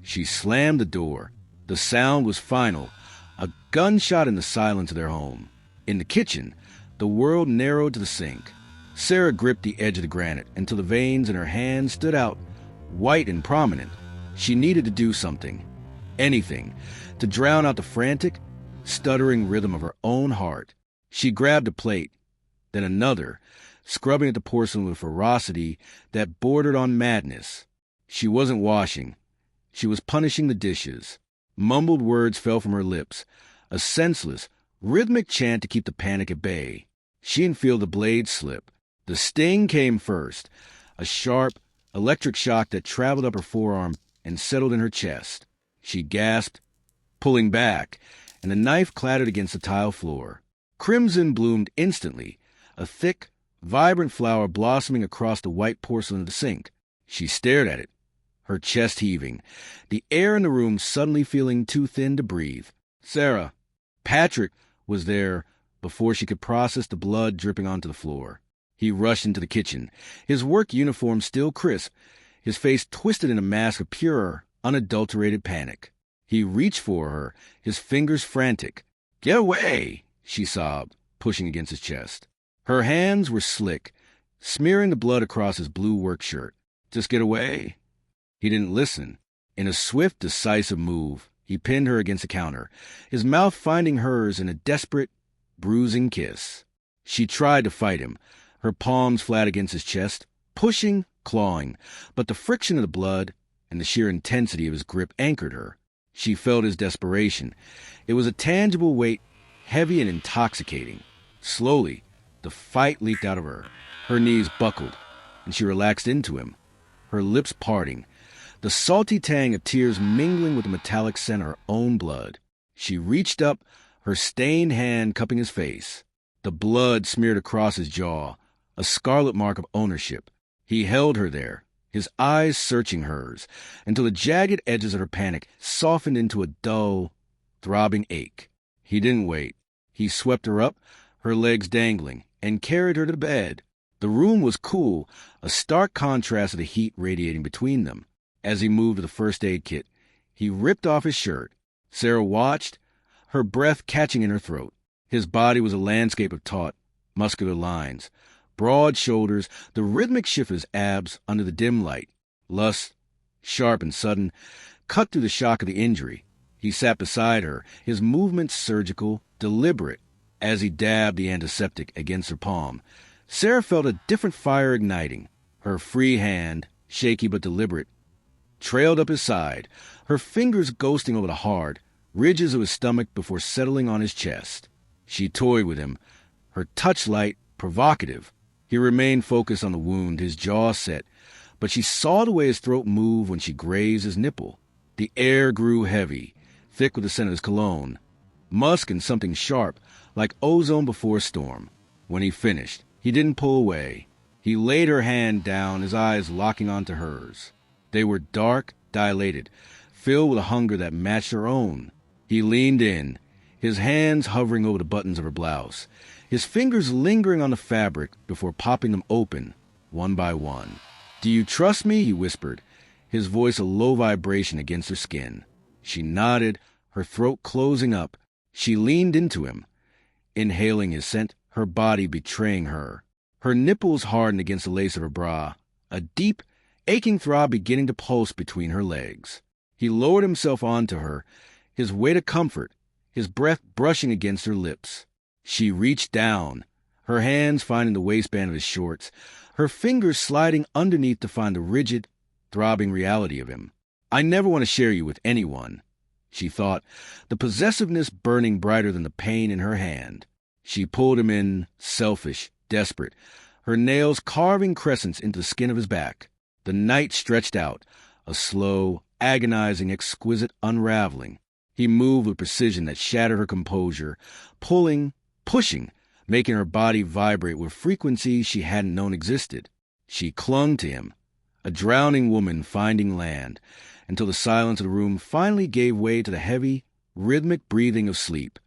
She slammed the door. The sound was final, a gunshot in the silence of their home. In the kitchen, the world narrowed to the sink. Sarah gripped the edge of the granite until the veins in her hand stood out, white and prominent. She needed to do something, anything, to drown out the frantic, stuttering rhythm of her own heart. She grabbed a plate, then another, scrubbing at the porcelain with ferocity that bordered on madness. She wasn't washing. She was punishing the dishes. Mumbled words fell from her lips, a senseless, rhythmic chant to keep the panic at bay. She didn't feel the blade slip. The sting came first, a sharp, electric shock that traveled up her forearm and settled in her chest. She gasped, pulling back, and the knife clattered against the tile floor. Crimson bloomed instantly, a thick, vibrant flower blossoming across the white porcelain of the sink. She stared at it, her chest heaving, the air in the room suddenly feeling too thin to breathe. Sarah, Patrick, was there before she could process the blood dripping onto the floor. He rushed into the kitchen, his work uniform still crisp, his face twisted in a mask of pure, unadulterated panic. He reached for her, his fingers frantic. "Get away!" she sobbed, pushing against his chest. Her hands were slick, smearing the blood across his blue work shirt. "Just get away." He didn't listen. In a swift, decisive move, he pinned her against the counter, his mouth finding hers in a desperate, bruising kiss. She tried to fight him, her palms flat against his chest, pushing, clawing, but the friction of the blood and the sheer intensity of his grip anchored her. She felt his desperation. It was a tangible weight, heavy and intoxicating. Slowly, the fight leaked out of her. Her knees buckled, and she relaxed into him, her lips parting, the salty tang of tears mingling with the metallic scent of her own blood. She reached up, her stained hand cupping his face. The blood smeared across his jaw, a scarlet mark of ownership. He held her there, his eyes searching hers, until the jagged edges of her panic softened into a dull, throbbing ache. He didn't wait. He swept her up, her legs dangling, and carried her to bed. The room was cool, a stark contrast of the heat radiating between them. As he moved to the first aid kit, he ripped off his shirt. Sarah watched, her breath catching in her throat. His body was a landscape of taut, muscular lines, broad shoulders, the rhythmic shift of his abs under the dim light. Lust, sharp and sudden, cut through the shock of the injury. He sat beside her, his movements surgical, deliberate, as he dabbed the antiseptic against her palm. Sarah felt a different fire igniting. Her free hand, shaky but deliberate, trailed up his side, her fingers ghosting over the hard ridges of his stomach before settling on his chest. She toyed with him, her touch light, provocative. He remained focused on the wound, his jaw set, but she saw the way his throat moved when she grazed his nipple. The air grew heavy, thick with the scent of his cologne, musk and something sharp, like ozone before a storm. When he finished, he didn't pull away. He laid her hand down, his eyes locking onto hers. They were dark, dilated, filled with a hunger that matched her own. He leaned in, his hands hovering over the buttons of her blouse, his fingers lingering on the fabric before popping them open, one by one. "Do you trust me?" he whispered, his voice a low vibration against her skin. She nodded, her throat closing up. She leaned into him, inhaling his scent, her body betraying her. Her nipples hardened against the lace of her bra, a deep, aching throb beginning to pulse between her legs. He lowered himself onto her, his weight of comfort, his breath brushing against her lips. She reached down, her hands finding the waistband of his shorts, her fingers sliding underneath to find the rigid, throbbing reality of him. "I never want to share you with anyone," she thought, the possessiveness burning brighter than the pain in her hand. She pulled him in, selfish, desperate, her nails carving crescents into the skin of his back. The night stretched out, a slow, agonizing, exquisite unraveling. He moved with precision that shattered her composure, pulling, pushing, making her body vibrate with frequencies she hadn't known existed. She clung to him, a drowning woman finding land, until the silence of the room finally gave way to the heavy, rhythmic breathing of sleep.